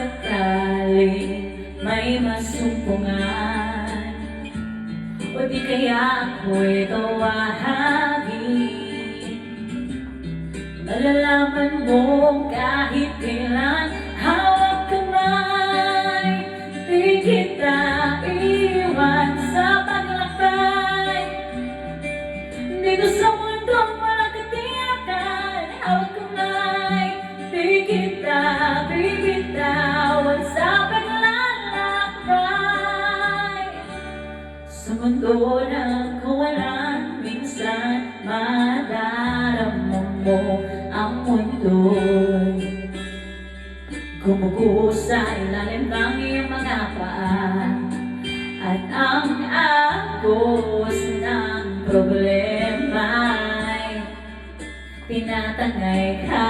sakaling may masumpungan, o di kaya ako'y tawahagin, malalaman mo kahit kailan hawak kamay, di kita iwan sa paglakbay. Dito sa mundong walang katiyakan, hawak kamay, di kita bibitawan sa paglalakbay. Sa mundo ng kawalan, minsan madarama mo ang mundo'y gumuguho sa ilalim ng iyong mga paa, at ang agos ng problema'y tinatangay ka.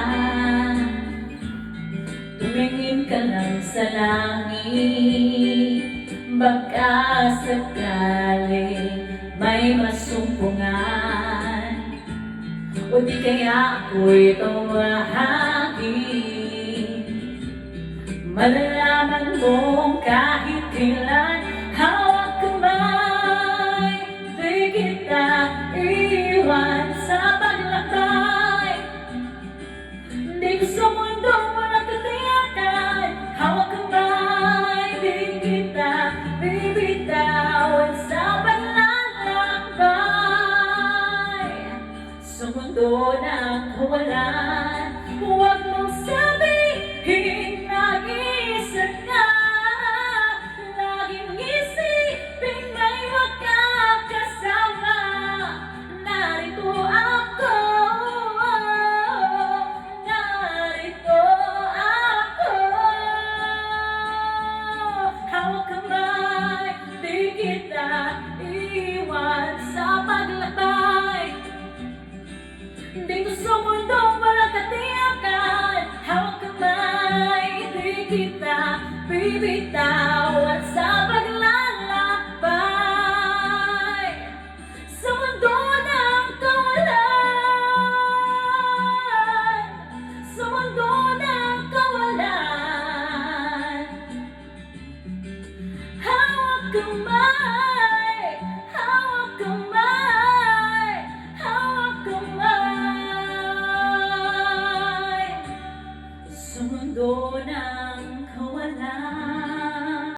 Tumingin ka lang sa langit, baka sakaling may masumpungan, o di kaya ako'y tawahagin, malalaman mo kahit kailan hawak kamay, di kita iwan sa paglakbay. Dito sa mundong walang katiyakan, hawak kamay, di kita bibitawan sa paglalakbay. Sa mundo ng kawalan, huwag mong sabihin nag-iisa ka. Laging isipin may makakasama. Narito ako, narito ako. Hawak kamay, di kita iwan sa paglakbay. Dito sa mundong walang katiyakan, hawak kamay, di kita bibitawan sa paglalakbay. Sa mundo ng kawalan, sa mundo ng kawalan, hawak kamay, hawak kamay, hawak kamay. Sa mundo ng